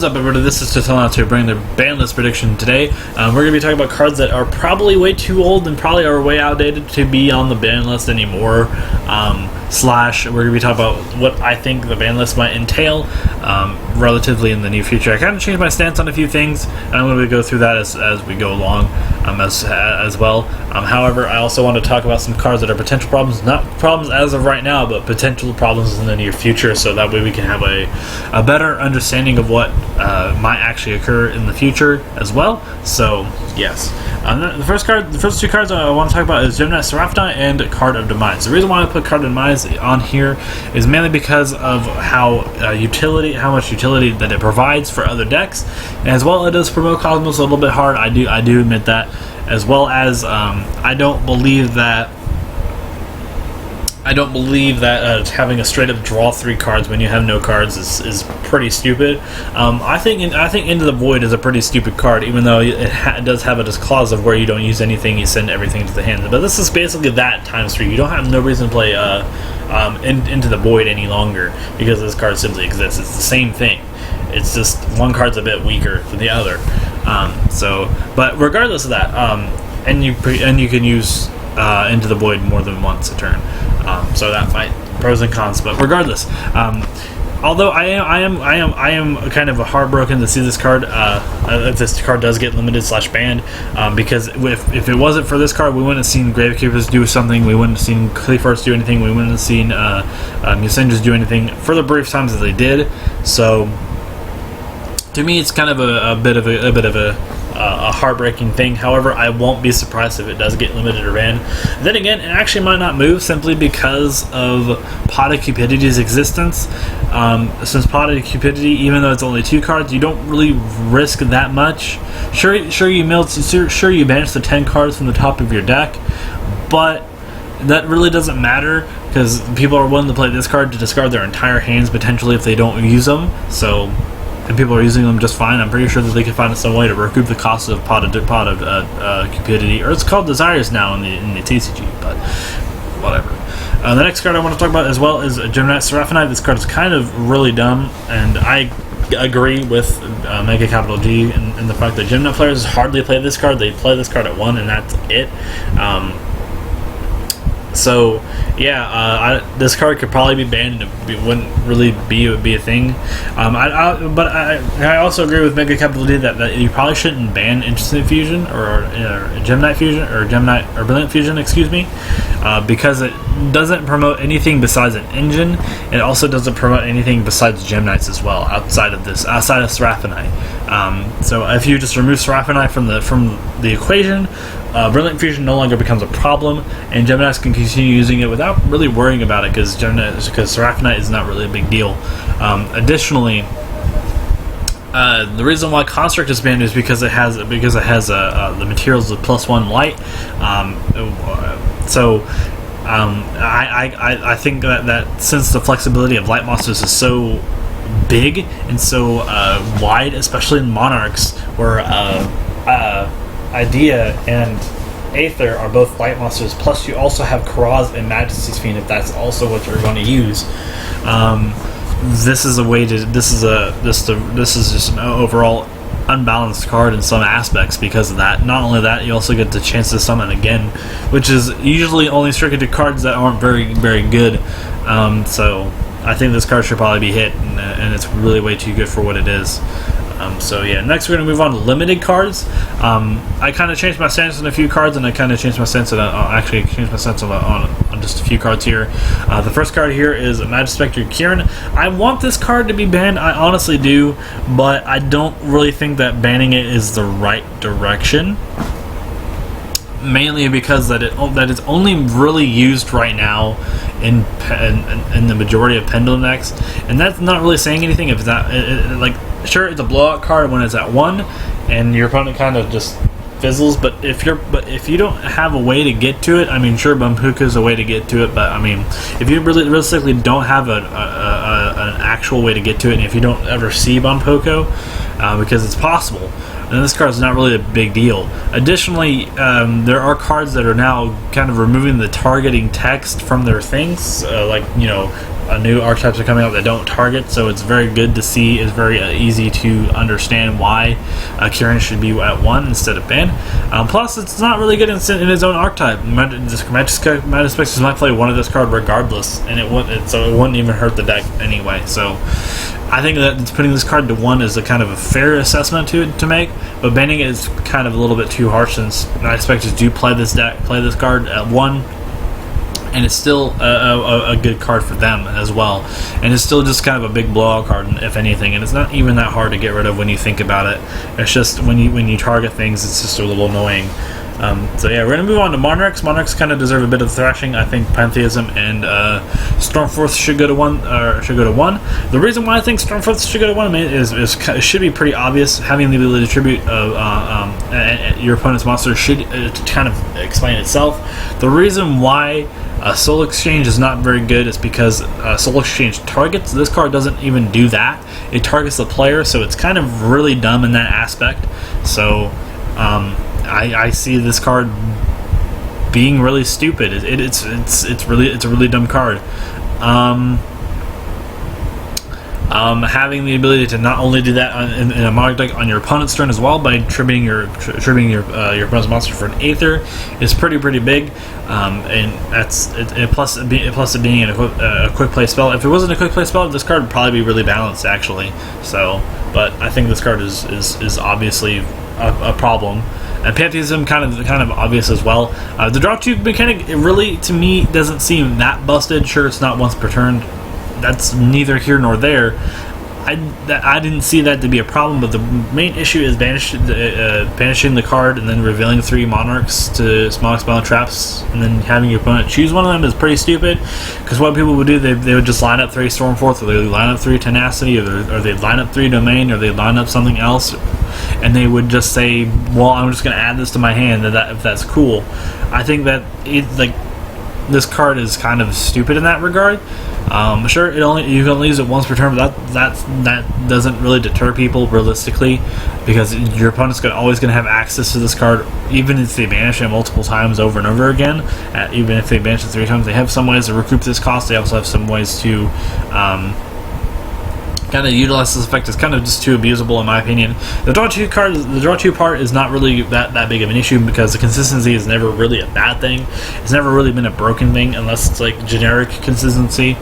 What's up, everybody? This is Totalana to bring the ban list prediction today. We're going to be talking about cards that are probably way too old and probably are way outdated to be on the ban list anymore. We're going to be talking about what I think the ban list might entail relatively in the near future. I kind of changed my stance on a few things, and I'm going to go through that as we go along as well. However, I also want to talk about some cards that are potential problems, not problems as of right now, but potential problems in the near future, so that way we can have a better understanding of what might actually occur in the future as well. So yes, the first two cards I want to talk about is Gemini Seraphonite and Card of Demise. The reason why I put Card of Demise on here is mainly because of how much utility that it provides for other decks, and as well it does promote Cosmos a little bit hard. I do admit that, as well as I don't believe that having a straight up draw 3 cards when you have no cards is pretty stupid. I think Into the Void is a pretty stupid card, even though it does have a clause of where you don't use anything, you send everything to the hand. But this is basically that times 3. You don't have no reason to play Into the Void any longer because this card simply exists. It's the same thing. It's just one card's a bit weaker than the other. But regardless of that, and you can use Into the Void more than once a turn. So that might pros and cons, but regardless, although I am kind of heartbroken to see this card. If this card does get limited / banned, because if it wasn't for this card, we wouldn't have seen Gravekeepers do something. We wouldn't have seen Cleafarts do anything. We wouldn't have seen Musengers do anything for the brief times that they did. So to me, it's kind of a bit of a heartbreaking thing. However, I won't be surprised if it does get limited or banned. Then again, it actually might not move simply because of Pot of Cupidity's existence. Since Pot of Cupidity, even though it's only 2 cards, you don't really risk that much. Sure you banish the 10 cards from the top of your deck, but that really doesn't matter because people are willing to play this card to discard their entire hands potentially if they don't use them. And people are using them just fine. I'm pretty sure that they can find some way to recoup the cost of Pot of Cupidity, or it's called Desires now in the TCG, but whatever. The next card I want to talk about as well is Gemini Seraphonite. This card is kind of really dumb, and I agree with Mega Capital G in the fact that Gemini players hardly play this card. They play this card at 1, and that's it. So yeah, this card could probably be banned and it wouldn't really be a thing. But I also agree with Mega Capital D that you probably shouldn't ban Instant Fusion or Gemini Fusion or Brilliant Fusion, excuse me, because it doesn't promote anything besides an engine. It also doesn't promote anything besides Geminites as well outside of Seraphonite. So if you just remove Seraphonite from the equation, Brilliant Fusion no longer becomes a problem, and Geminis can continue using it without really worrying about it because Seraphonite is not really a big deal. Additionally, the reason why Construct is banned is because it has the materials of +1 light. I think that since the flexibility of light monsters is so big and so wide, especially in Monarchs, where Idea and Aether are both light monsters, plus you also have Karaz and Majesty's Fiend if that's also what you're going to use. This is just an overall unbalanced card in some aspects because of that. Not only that, you also get the chance to summon again, which is usually only restricted to cards that aren't very, very good. So I think this card should probably be hit, and it's really way too good for what it is. So yeah, next we're going to move on to limited cards. I kind of changed my stance on a few cards, and I kind of changed my stance on just a few cards here. The first card here is Specter Kiran. I want this card to be banned, I honestly do, but I don't really think that banning it is the right direction. Mainly because that it's only really used right now in the majority of Pendulum decks, and that's not really saying anything. If it's sure, it's a blowout card when it's at 1, and your opponent kind of just fizzles. But if you don't have a way to get to it, I mean, sure, Bumpuka is a way to get to it, but I mean, if you really realistically don't have an actual way to get to it, and if you don't ever see Bumpuka, because it's possible, then this card is not really a big deal. Additionally, there are cards that are now kind of removing the targeting text from their things, like new archetypes are coming out that don't target, so it's very good to see. It's very easy to understand why Kiran should be at 1 instead of banned. Plus, it's not really good in its own archetype. Magispecters might play one of this card regardless, and it wouldn't even hurt the deck anyway. So I think that putting this card to 1 is a kind of a fair assessment to make, but banning it is kind of a little bit too harsh, since Magispecters do play this card at 1, and it's still a good card for them as well, and it's still just kind of a big blowout card, if anything, and it's not even that hard to get rid of when you think about it. It's just when you target things, it's just a little annoying. So yeah, we're gonna move on to Monarchs. Monarchs kind of deserve a bit of thrashing. I think Ipantheism and Stormforce should go to 1. The reason why I think Stormforce should go to 1 is it should be pretty obvious. Having the ability to tribute your opponent's monster should kind of explain itself. The reason why Soul Exchange is not very good is because Soul Exchange targets. This card doesn't even do that. It targets the player, so it's kind of really dumb in that aspect. So I see this card being really stupid. It's a really dumb card. Having the ability to not only do that in a Monarch deck on your opponent's turn as well, by tributing your opponent's monster for an Aether, is pretty big, and that's it. Plus it being a quick play spell. If it wasn't a quick play spell, this card would probably be really balanced actually. So, but I think this card is obviously a problem. And Ipantheism kind of obvious as well. The draw 2 mechanic, it really to me doesn't seem that busted. Sure, it's not once per turn. That's neither here nor there. I didn't see that to be a problem, but the main issue is banishing the card and then revealing 3 Monarchs to small spell traps, and then having your opponent choose one of them is pretty stupid. Because what people would do, they would just line up 3 Stormforce, or they would line up 3 Tenacity, or they'd line up 3 Domain, or they'd line up something else, and they would just say, "Well, I'm just going to add this to my hand, if that's cool." I think that this card is kind of stupid in that regard. Sure, you can only use it once per turn, but that doesn't really deter people realistically, because your opponent's always going to have access to this card, even if they banish it multiple times over and over again. Even if they banish it 3 times, they have some ways to recoup this cost. They also have some ways to kind of utilize this effect. Is kind of just too abusable in my opinion. The draw 2 part is not really that big of an issue, because the consistency is never really a bad thing. It's never really been a broken thing unless it's like generic consistency.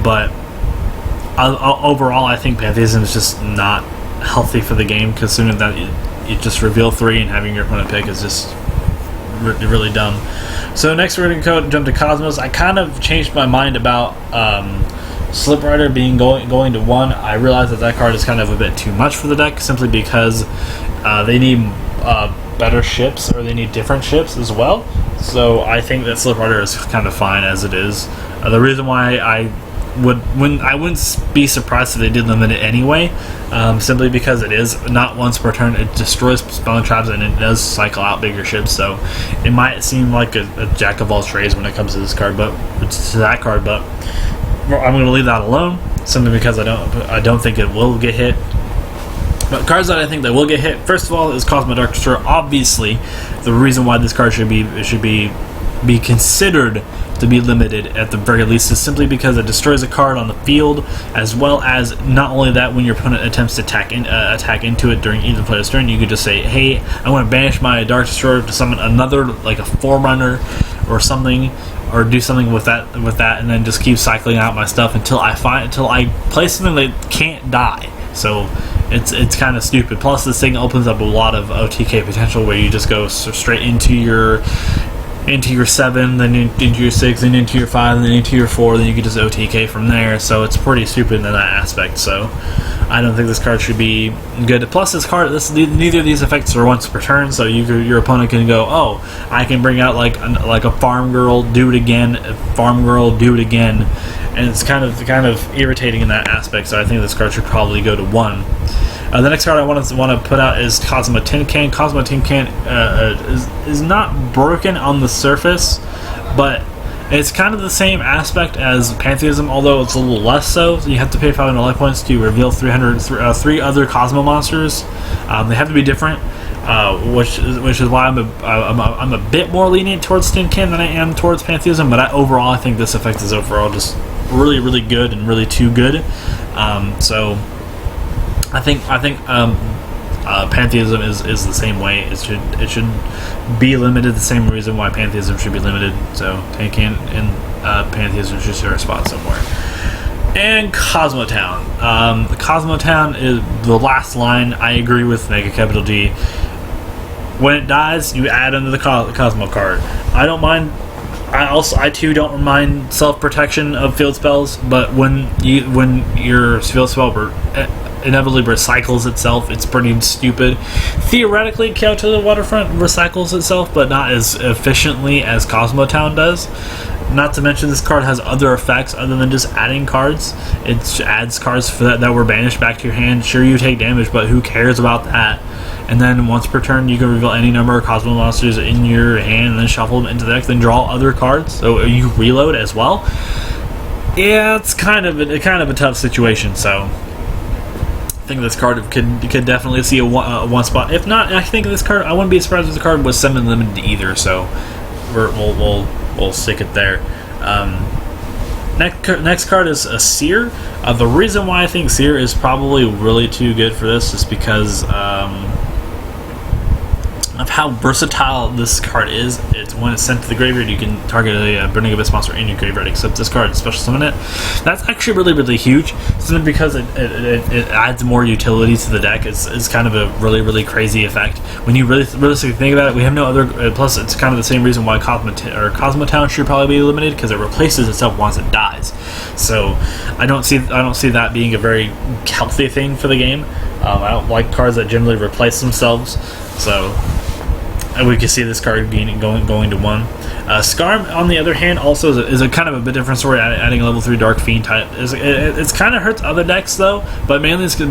But overall, I think Ipantheism is just not healthy for the game, considering that you just reveal 3 and having your opponent pick is just really dumb. So next we're going to jump to Cosmos. I kind of changed my mind about Slip Rider going to 1. I realize that card is kind of a bit too much for the deck, simply because they need better ships, or they need different ships as well. So I think that Slip Rider is kind of fine as it is. The reason why I wouldn't be surprised if they did limit it anyway, simply because it is not once per turn. It destroys spelling traps, and it does cycle out bigger ships. So it might seem like a jack of all trades when it comes to this card, but I'm going to leave that alone, simply because I don't think it will get hit. But cards that I think that will get hit, first of all, is Cosmo Orchestra. Obviously, the reason why this card should be considered to be limited at the very least is simply because it destroys a card on the field, as well as not only that, when your opponent attempts to attack into it during either player's turn, you could just say, "Hey, I want to banish my Dark Destroyer to summon another, like a Forerunner or something." Or do something with that, and then just keep cycling out my stuff until I play something that can't die. So it's kind of stupid. Plus, this thing opens up a lot of OTK potential, where you just go straight into your 7, then into your 6, then into your 5, and then into your 4. Then you can just OTK from there. So it's pretty stupid in that aspect. So I don't think this card should be good. Plus, neither of these effects are once per turn, so your opponent can go, "Oh, I can bring out like a Farm Girl, do it again, Farm Girl, do it again," and it's kind of irritating in that aspect. So I think this card should probably go to 1. The next card I want to put out is Cosmo Tincan. Cosmo Tincan is not broken on the surface, but it's kind of the same aspect as Ipantheism, although it's a little less so. So you have to pay 500 life points to reveal 3 other Cosmo monsters. They have to be different, which is why I'm a bit more lenient towards Tincan than I am towards Ipantheism. But overall, I think this effect is overall just really, really good and really too good. So I think Pantheism is the same way. It should be limited the same reason why Pantheism should be limited. So Tincan and Pantheism should share a spot somewhere. And Cosmo Town. Cosmo Town is the last line. I agree with Mega Capital D. When it dies, you add under the Cosmo card. I don't mind. I too don't mind self-protection of field spells, but when your field spell inevitably recycles itself, it's pretty stupid. Theoretically, Kyoto to the Waterfront recycles itself, but not as efficiently as Cosmo Town does. Not to mention, this card has other effects other than just adding cards. It adds cards for that were banished back to your hand. Sure, you take damage, but who cares about that? And then once per turn, you can reveal any number of Cosmo monsters in your hand, and then shuffle them into the deck, then draw other cards. So you reload as well. Yeah, it's kind of a tough situation. So I think this card could definitely see a one spot. If not, I think this card, I wouldn't be surprised if the card was semi-limited either. So we'll stick it there. Next card is a Seer. The reason why I think Seer is probably really too good for this is because of how versatile this card is. It's when it's sent to the graveyard, you can target a Burning Abyss monster in your graveyard, except this card, special summon it. That's actually really, really huge, simply because it adds more utility to the deck. It's kind of a really, really crazy effect. When you realistically think about it, we have no other, plus it's kind of the same reason why Cosmo Town should probably be eliminated, because it replaces itself once it dies. So I don't see that being a very healthy thing for the game. I don't like cards that generally replace themselves. So we can see this card going to 1. Skarm, on the other hand, also is a kind of a bit different story. Adding a level 3 Dark Fiend type, it's kind of hurts other decks though. But mainly this is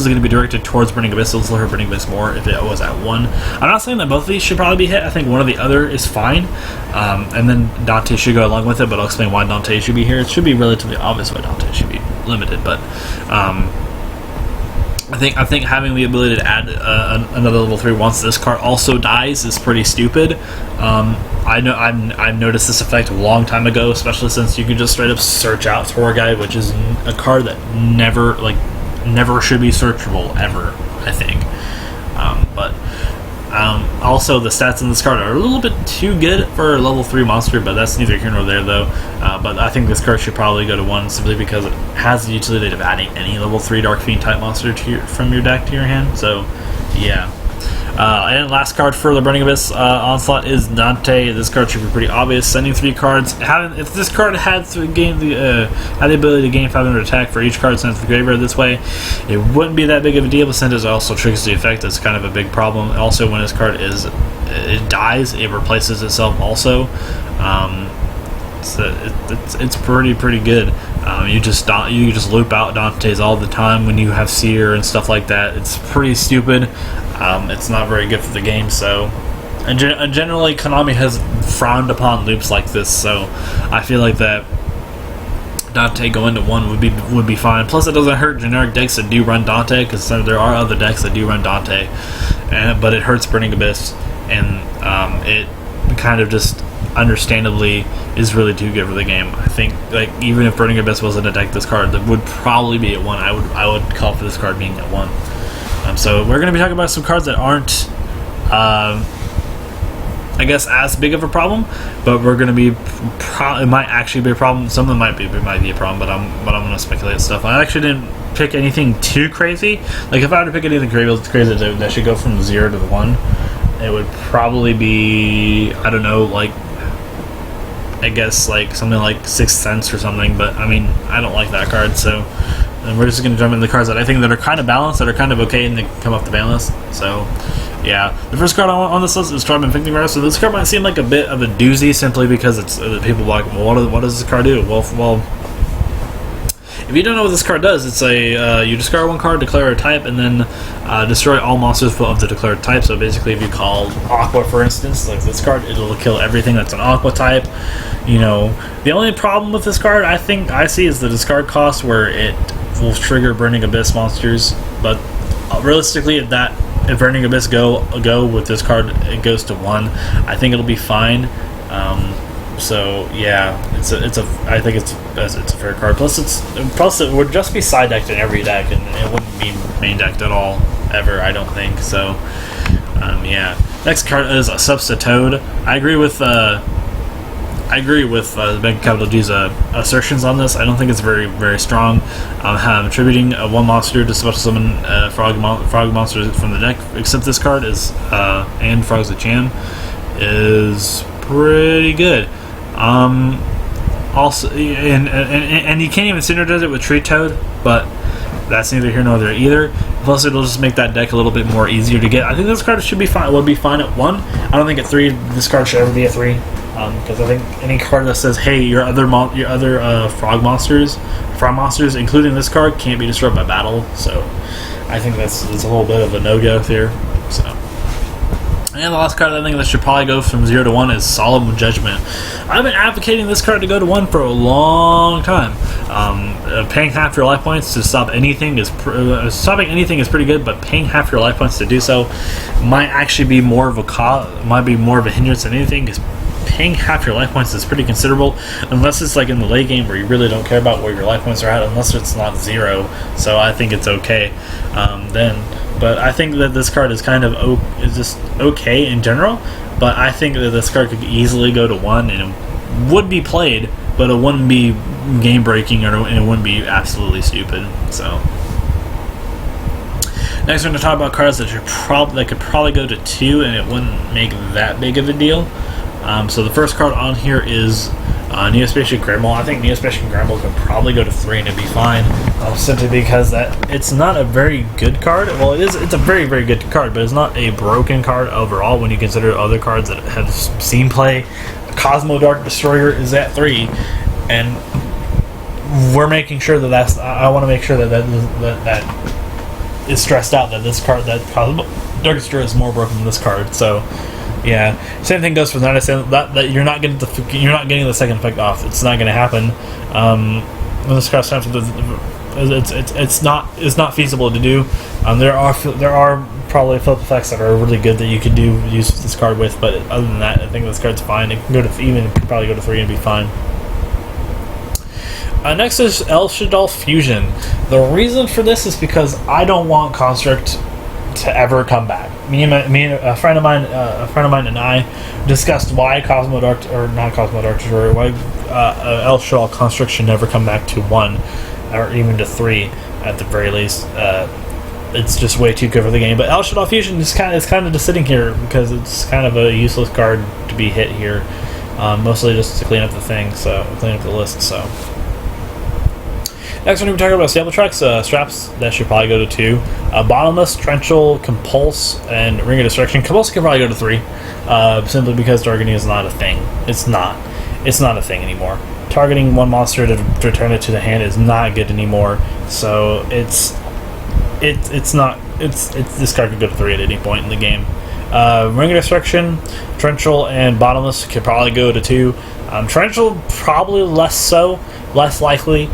going to be directed towards Burning Abyss. It'll hurt Burning Abyss more if it was at 1. I'm not saying that both of these should probably be hit. I think one or the other is fine, and then Dante should go along with it. But I'll explain why Dante should be here. It should be relatively obvious why Dante should be limited, but. I think having the ability to add another level 3 once this card also dies is pretty stupid. I've noticed this effect a long time ago, especially since you can just straight up search out Tour Guide, which is a card that never should be searchable ever, I think. Also, the stats in this card are a little bit too good for a level 3 monster, but that's neither here nor there, though. But I think this card should probably go to 1 simply because it has the utility of adding any level 3 Dark Fiend type monster from your deck to your hand. So, yeah. And last card for the Burning Abyss Onslaught is Dante. This card should be pretty obvious. Sending 3 cards. If this card had the ability to gain 500 attack for each card sent to the graveyard this way, it wouldn't be that big of a deal. But since it also triggers the effect, that's kind of a big problem. Also, when this card dies, it replaces itself also. It's pretty good. You just loop out Dante's all the time when you have Seer and stuff like that. It's pretty stupid. It's not very good for the game. So, and generally, Konami has frowned upon loops like this. So, I feel like that Dante going to 1 would be fine. Plus, it doesn't hurt generic decks that do run Dante, because there are other decks that do run Dante, but it hurts Burning Abyss, and it kind of just understandably is really too good for the game. I think even if Burning Abyss wasn't a deck this card, that would probably be at 1. I would call for this card being at 1. So we're going to be talking about some cards that aren't I guess as big of a problem, but we're going to be it might actually be a problem. Some of them might be a problem, but I'm going to speculate stuff. I actually didn't pick anything too crazy. Like if I were to pick anything crazy that should go from 0 to 1, it would probably be, I don't know, I guess something like 6th Sense or something, but I mean, I don't like that card, so and we're just going to jump into the cards that I think that are kind of balanced, that are kind of okay, and they come off the ban list. So, yeah. The first card on this list is Tribe Infecting Virus. So this card might seem like a bit of a doozy simply because it's people are like, well, what does this card do? Well, if you don't know what this card does, it's you discard 1 card, declare a type, and then destroy all monsters of the declared type. So basically, if you call Aqua, for instance, like this card, it'll kill everything that's an Aqua type. You know, the only problem with this card I see is the discard cost, where it will trigger Burning Abyss monsters. But realistically, if Burning Abyss go with this card, it goes to 1. I think it'll be fine. So yeah, I think it's a fair card. Plus it would just be side decked in every deck, and it wouldn't be main decked at all ever. I don't think so. Yeah. Next card is a Substitute. I agree with Big Capital G's assertions on this. I don't think it's very strong. Attributing one monster to special summon frog monsters from the deck, except this card is and Frog's a Jam is pretty good. Also, and you can't even synergize it with Tree Toad, but that's neither here nor there either. Plus, it'll just make that deck a little bit more easier to get. I think this card should be fine. Will be fine at 1. I don't think at 3 this card should ever be a 3. Because I think any card that says, "Hey, your other frog monsters, including this card, can't be destroyed by battle." So, I think that's a little bit of a no-go here. So, and the last card I think that should probably go from 0 to 1 is Solemn Judgment. I've been advocating this card to go to 1 for a long time. Paying half your life points to stop anything stopping anything is pretty good, but paying half your life points to do so might actually be more of a hindrance than anything. Because paying half your life points is pretty considerable, unless it's like in the late game where you really don't care about where your life points are at, unless it's not 0. So I think it's okay then. But I think that this card is kind of is just okay in general. But I think that this card could easily go to 1 and it would be played, but it wouldn't be game breaking and it wouldn't be absolutely stupid. So. Next, we're going to talk about cards that could probably go to 2 and it wouldn't make that big of a deal. So the first card on here is Neospacian Gremlin. I think Neospacian Gremlin could probably go to 3 and it'd be fine, simply because it's not a very good card. Well, it's a very good card, but it's not a broken card overall when you consider other cards that have seen play. Cosmo Dark Destroyer is at 3, and we're making sure that I want to make sure that is stressed out that this card, that Cosmo Dark Destroyer, is more broken than this card. So. Yeah, same thing goes for that. I say that you're not getting the second effect off. It's not going to happen. When this card starts, it's not feasible to do. There are probably flip effects that are really good that you could use this card with, but other than that, I think this card's fine. It can go to probably go to 3 and be fine. Next is Shaddoll Fusion. The reason for this is because I don't want Construct to ever come back. Me and a friend of mine and I discussed why why El Shaddoll Construct should never come back to 1 or even to 3 at the very least. It's just way too good for the game. But El Shaddoll Fusion is kind of just sitting here because it's kind of a useless card to be hit here, mostly just to clean up the list. So. Next one, we're talking about Stable Tracks, straps that should probably go to 2. Bottomless, Torrential, Compulse, and Ring of Destruction. Compulse can probably go to 3, simply because targeting is not a thing. It's not a thing anymore. Targeting one monster to return it to the hand is not good anymore. So this card could go to 3 at any point in the game. Ring of Destruction, Torrential, and Bottomless could probably go to 2. Torrential probably less likely.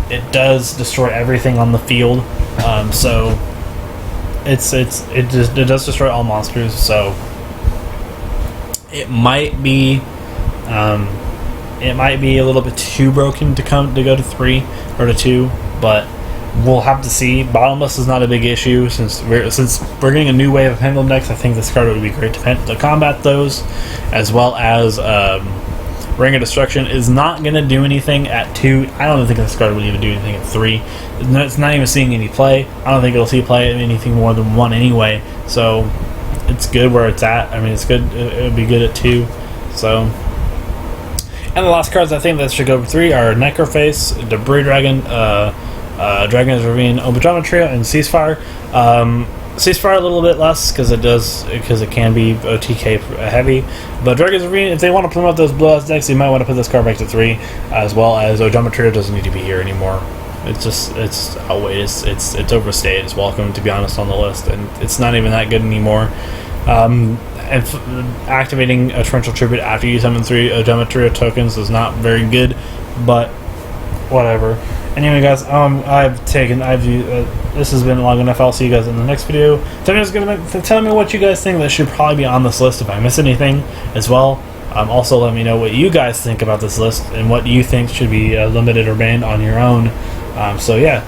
It does destroy everything on the field, so it does destroy all monsters. So it might be a little bit too broken to go to 3 or to 2, but we'll have to see. Bottomless is not a big issue since we're getting a new wave of Pendulum decks. I think this card would be great to combat those, as well as Ring of Destruction is not going to do anything at 2. I don't think this card would even do anything at 3. It's not even seeing any play. I don't think it'll see play at anything more than 1 anyway. So it's good where it's at. I mean, it's good. It would be good at 2. So, and the last cards I think that should go for 3 are Necroface, Debris Dragon, Dragon's Ravine, Obajama Trio, and Ceasefire. Ceasefire a little bit less because it can be OTK heavy, but Dragon's Ravine, if they want to promote those blowout decks, you might want to put this card back to 3, as well as Ojama Trio doesn't need to be here anymore. It's outweighed. It's overstayed. It's welcome, to be honest, on the list, and it's not even that good anymore. And activating a Torrential Tribute after you summon 3 Ojama Trio tokens is not very good, but whatever. Anyway, guys, this has been long enough. I'll see you guys in the next video. Tell me what you guys think that should probably be on this list if I miss anything as well. Also, let me know what you guys think about this list and what you think should be limited or banned on your own. So yeah,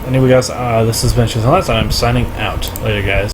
anyway guys, this has been Shaddoll Fusion. I'm signing out. Later guys.